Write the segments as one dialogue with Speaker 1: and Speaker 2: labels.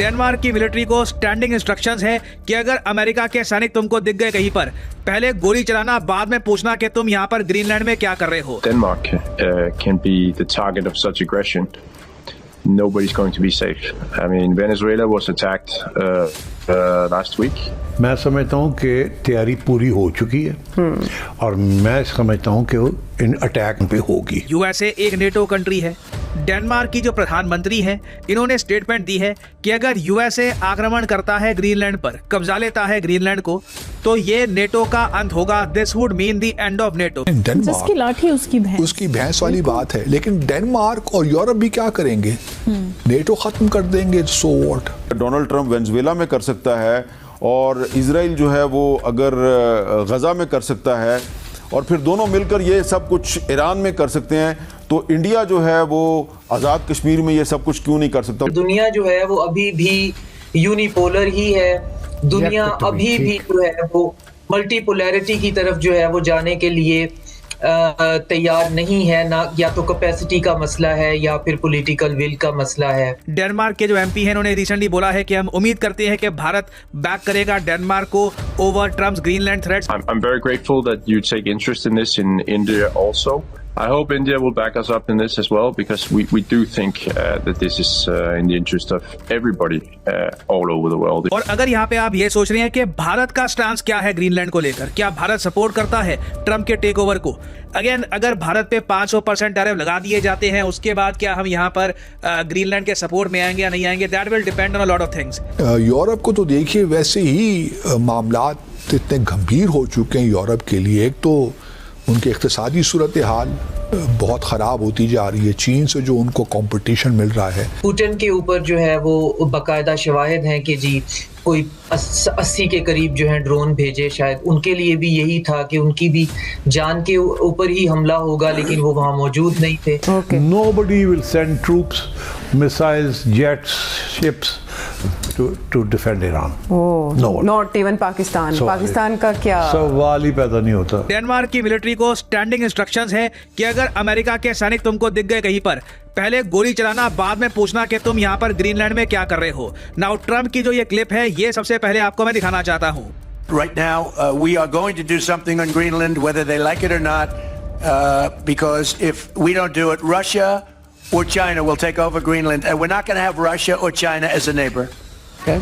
Speaker 1: Denmark की military को standing instructions है कि अगर अमेरिका के सैनिक तुमको दिख गए कहीं पर, पहले गोली चलाना, बाद में पूछना कि तुम यहाँ पर ग्रीनलैंड में क्या कर रहे हो।
Speaker 2: Denmark can be the target of such aggression. Nobody's going to be safe. I mean, Venezuela was attacked last week.
Speaker 3: मैं समझता हूँ कि तैयारी पूरी हो चुकी है और मैं समझता हूँ कि इन अटैक पे होगी।
Speaker 1: यूएसए एक नेटो कंट्री है। डेनमार्क की जो प्रधानमंत्री हैं, इन्होंने स्टेटमेंट दी है कि अगर यूएसए आक्रमण करता है ग्रीनलैंड पर, कब्जा लेता है ग्रीनलैंड को, तो ये नेटो का अंत होगा। This would mean the end of NATO.
Speaker 4: जिसकी लाठी
Speaker 5: उसकी भैंस वाली बात है। लेकिन डेनमार्क और यूरोप भी क्या करेंगे? नेटो खत्म कर देंगे, so what.
Speaker 6: Donald Trump Venezuela में कर सकता है और इजराइल जो है वो अगर गजा में कर सकता है और फिर दोनों मिलकर ये सब कुछ ईरान में कर सकते हैं, तो इंडिया जो है वो आज़ाद कश्मीर में ये सब कुछ क्यों नहीं कर सकता?
Speaker 7: दुनिया जो है वो अभी भी यूनिपोलर ही है। दुनिया अभी भी जो है वो मल्टीपोलैरिटी की तरफ जो है वो जाने के लिए तैयार नहीं है ना। या तो कैपेसिटी का मसला है या फिर पॉलिटिकल विल का मसला है।
Speaker 1: डेनमार्क के जो एमपी हैं, उन्होंने रिसेंटली बोला है कि हम उम्मीद करते हैं कि भारत बैक करेगा डेनमार्क को over Trump's Greenland threats.
Speaker 2: I'm very grateful that you take interest in this in India also. I hope India will back us up in this as well, because we do think that this is in the interest of everybody all over the world.
Speaker 1: और अगर यहाँ पे आप ये सोच रहे हैं कि भारत का स्टांस क्या है ग्रीनलैंड को लेकर, क्या भारत सपोर्ट करता है ट्रम्प के टेक ओवर को? अगेन, अगर भारत पे 500% टैरिफ लगा दिए जाते हैं, उसके बाद क्या हम यहाँ पर ग्रीनलैंड के सपोर्ट में आएंगे या नहीं आएंगे? That will depend on a lot of things.
Speaker 5: Europe को तो देखिए, वैसे ही मामलात इतने गंभीर हो चुके हैं यूरोप के लिए। एक तो उनकी इक़्तिसादी सूरत हाल बहुत ख़राब होती जा रही है। चीन से जो उनको कंपटीशन मिल रहा है,
Speaker 7: पुतिन के ऊपर जो है वो बाकायदा शवाहिद हैं कि जी कोई 80 के करीब जो है ड्रोन भेजे। शायद उनके लिए भी यही था कि उनकी भी जान के ऊपर ही हमला होगा, लेकिन वो वहाँ मौजूद नहीं थे।
Speaker 3: Nobody will send troops, missiles, jets, ships to defend Iran.
Speaker 4: No, not even Pakistan. Pakistan का क्या
Speaker 3: सवाल ही पैदा नहीं होता।
Speaker 1: डेनमार्क की मिलिट्री को स्टैंडिंग इंस्ट्रक्शंस है कि अगर अमेरिका के सैनिक तुमको दिख गए कहीं पर, पहले गोली चलाना, बाद में पूछना कि तुम यहाँ पर ग्रीनलैंड में क्या कर रहे हो। नाउ ट्रम्प की जो ये क्लिप है, ये सबसे पहले आपको मैं दिखाना चाहता हूँ।
Speaker 8: Right now, we are going to do something on Greenland, whether they like it or not, because if we don't do it, Russia or China will take over Greenland, and we're not going to have Russia or China as a neighbor. Okay?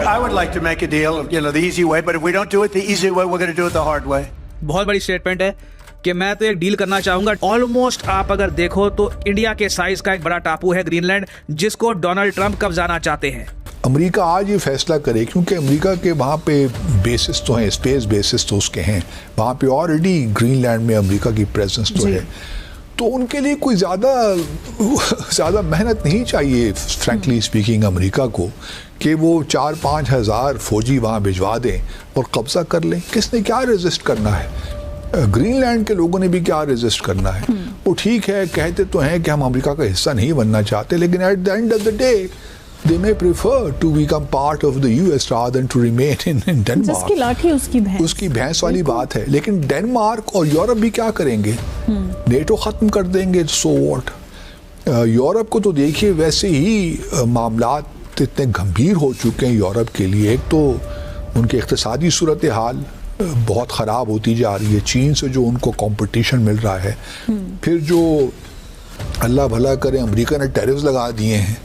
Speaker 8: I would like to make a deal, the easy way, but if we don't do it the easy way, we're going to do it the hard way.
Speaker 1: बहुत बड़ी statement है कि मैं तो एक deal करना चाहूंगा। Almost आप अगर देखो तो इंडिया के साइज का एक बड़ा टापू है ग्रीनलैंड, जिसको डोनाल्ड ट्रंप कब्जाना चाहते हैं।
Speaker 5: अमेरिका आज ये फैसला करे, क्योंकि अमेरिका के वहाँ पे बेसिस तो हैं, स्पेस बेसिस तो उसके हैं, वहाँ पे ऑलरेडी ग्रीनलैंड में अमेरिका की प्रेजेंस तो है, तो उनके लिए कोई ज़्यादा मेहनत नहीं चाहिए फ्रैंकली स्पीकिंग अमेरिका को कि वो 4-5 हज़ार फौजी वहाँ भिजवा दें और कब्जा कर लें। किसने क्या रेजिस्ट करना है? ग्रीनलैंड के लोगों ने भी क्या रेजिस्ट करना है? वो ठीक है, कहते तो हैं कि हम अमेरिका का हिस्सा नहीं बनना चाहते, लेकिन at the end of the day they may prefer to become part of the US rather than to remain in Denmark.
Speaker 4: जिसकी लाठी उसकी
Speaker 5: भैंस वाली बात है। लेकिन डेनमार्क और यूरोप भी क्या करेंगे? नेटो खत्म कर देंगे, सो व्हाट। यूरोप को तो देखिए, वैसे ही मामलात इतने गंभीर हो चुके हैं यूरोप के लिए। एक तो उनकी इक़्तिसादी सूरत हाल बहुत ख़राब होती जा रही है। चीन से जो उनको कंपटीशन मिल रहा है, फिर जो अल्लाह भला करे अमेरिका ने टैरिफ्स लगा दिए हैं,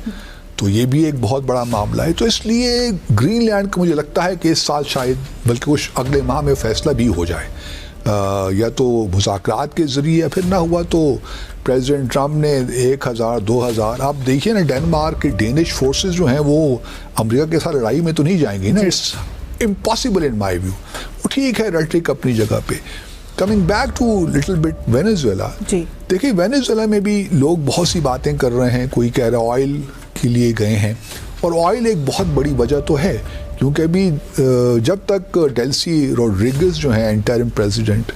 Speaker 5: तो ये भी एक बहुत बड़ा मामला है। तो इसलिए ग्रीनलैंड को मुझे लगता है कि इस साल शायद, बल्कि कुछ अगले माह में फैसला भी हो जाए, या तो मुज़ाकरात के ज़रिए, या फिर ना हुआ तो प्रेसिडेंट ट्रंप ने 1000-2000। आप देखिए ना, डेनमार्क के डेनिश फोर्सेस जो हैं वो अमेरिका के साथ लड़ाई में तो नहीं जाएंगी ना। It's impossible in my view. वो ठीक है, रेटरिक अपनी जगह पे। Coming back to little bit Venezuela, देखिए वेनेजुएला में भी लोग बहुत सी बातें कर रहे हैं। कोई कह रहा है ऑयल के लिए गए हैं, और ऑयल एक बहुत बड़ी वजह तो है, क्योंकि अभी जब तक डेल्सी रोड्रिगेज जो हैं इंटरिम प्रेसिडेंट,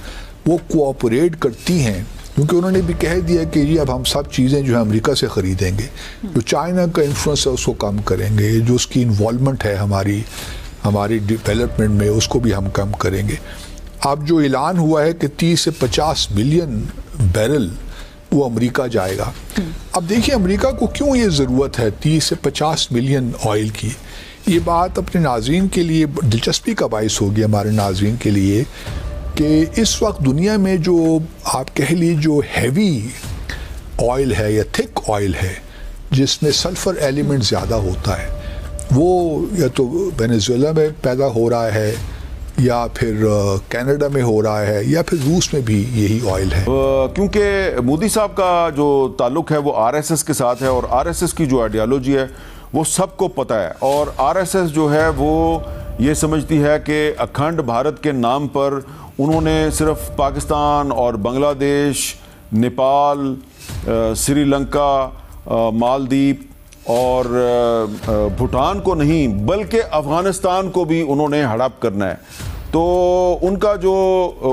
Speaker 5: वो कोऑपरेट करती हैं, क्योंकि उन्होंने भी कह दिया कि जी अब हम सब चीज़ें जो है अमेरिका से ख़रीदेंगे, जो चाइना का इन्फ्लुएंस है उसको कम करेंगे, जो उसकी इन्वॉल्वमेंट है हमारी डेवलपमेंट में उसको भी हम कम करेंगे। अब जो ऐलान हुआ है कि 30 से 50 बिलियन बैरल वो अमेरिका जाएगा। अब देखिए अमेरिका को क्यों ये ज़रूरत है 30 से 50 मिलियन ऑयल की। ये बात अपने नाज़रीन के लिए दिलचस्पी का बायस होगी, हमारे नाज़रीन के लिए, कि इस वक्त दुनिया में जो आप कह लीजिए जो हैवी ऑयल है या थिक ऑयल है जिसमें सल्फ़र एलिमेंट ज़्यादा होता है, वो या तो वेनेजुएला में पैदा हो रहा है या फिर कनाडा में हो रहा है या फिर रूस में भी यही ऑयल है।
Speaker 6: क्योंकि मोदी साहब का जो ताल्लुक है वो आरएसएस के साथ है और आरएसएस की जो आइडियोलॉजी है वो सबको पता है, और आरएसएस जो है वो ये समझती है कि अखंड भारत के नाम पर उन्होंने सिर्फ पाकिस्तान और बांग्लादेश, नेपाल, श्रीलंका, मालदीव और भूटान को नहीं बल्कि अफ़गानिस्तान को भी उन्होंने हड़प करना है। तो उनका जो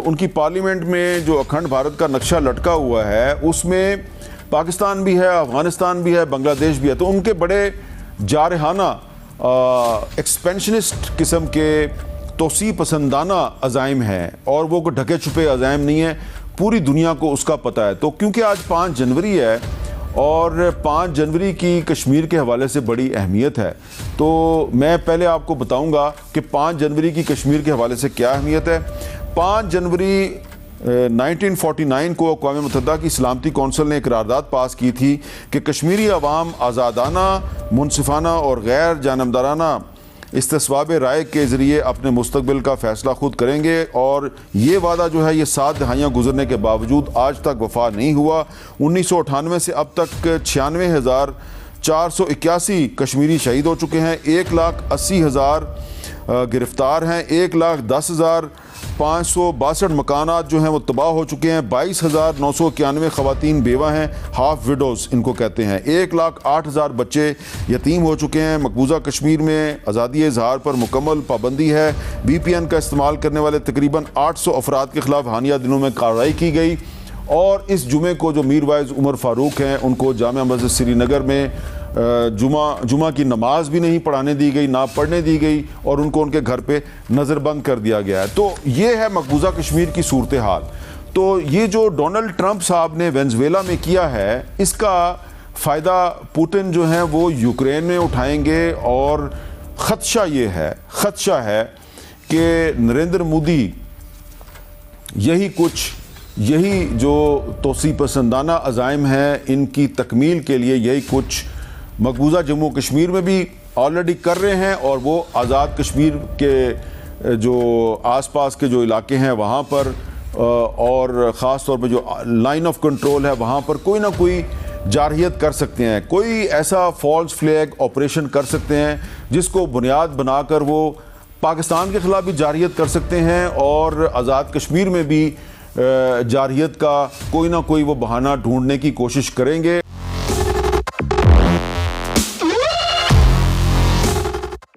Speaker 6: उनकी पार्लियामेंट में जो अखंड भारत का नक्शा लटका हुआ है उसमें पाकिस्तान भी है, अफ़गानिस्तान भी है, बांग्लादेश भी है। तो उनके बड़े जारहाना एक्सपेंशनिस्ट किस्म के तोसी पसंदाना अज़ाइम हैं और वो ढके छुपे अज़ाइम नहीं है, पूरी दुनिया को उसका पता है। तो क्योंकि आज 5 जनवरी है और 5 जनवरी की कश्मीर के हवाले से बड़ी अहमियत है, तो मैं पहले आपको बताऊंगा कि 5 जनवरी की कश्मीर के हवाले से क्या अहमियत है। 5 जनवरी 1949 को अक़वाम मुत्तहिदा की सलामती कौंसिल ने एक करारदाद पास की थी कि कश्मीरी अवाम आज़ादाना, मुनसिफाना और गैर जानबदाराना इस्तिस्वाब राय के ज़रिए अपने मुस्तकबिल का फ़ैसला खुद करेंगे, और ये वादा जो है ये 7 दहाइयाँ गुजरने के बावजूद आज तक वफा नहीं हुआ। 1998 से अब तक 96,481 कश्मीरी शहीद हो चुके हैं, 1,80,000 गिरफ्तार हैं, 1,10,562 मकानात जो हैं वो तबाह हो चुके हैं, 22,991 ख़वातीन बेवा हैं, हाफ विडोज़ इनको कहते हैं, 1,08,000 बच्चे यतीम हो चुके हैं। मकबूजा कश्मीर में आज़ादी इज़हार पर मुकम्मल पाबंदी है। VPN का इस्तेमाल करने वाले तकरीबन 800 अफराद के ख़िलाफ़ हालिया दिनों में कार्रवाई की गई, और इस जुमे को जो मीर वाइज उमर फ़ारूक हैं उनको जामिया मस्जिद श्रीनगर में जुमा की नमाज भी नहीं पढ़ाने दी गई, ना पढ़ने दी गई, और उनको उनके घर पे नज़रबंद कर दिया गया है। तो ये है मकबूजा कश्मीर की सूरत हाल। तो ये जो डोनाल्ड ट्रंप साहब ने वेनेजुएला में किया है इसका फ़ायदा पुतिन जो है वो यूक्रेन में उठाएंगे, और ख़दशा है कि नरेंद्र मोदी यही जो तोसी पसंदाना अज़ाइम हैं इनकी तकमील के लिए यही कुछ मकबूजा जम्मू कश्मीर में भी ऑलरेडी कर रहे हैं, और वो आज़ाद कश्मीर के जो आसपास के जो इलाके हैं वहाँ पर और ख़ास तौर पर जो लाइन ऑफ कंट्रोल है वहाँ पर कोई ना कोई जारहियत कर सकते हैं, कोई ऐसा फॉल्स फ्लैग ऑपरेशन कर सकते हैं जिसको बुनियाद बनाकर वो पाकिस्तान के ख़िलाफ़ भी जारहियत कर सकते हैं, और आज़ाद कश्मीर में भी जारहियत का कोई ना कोई वो बहाना ढूंढने की कोशिश करेंगे।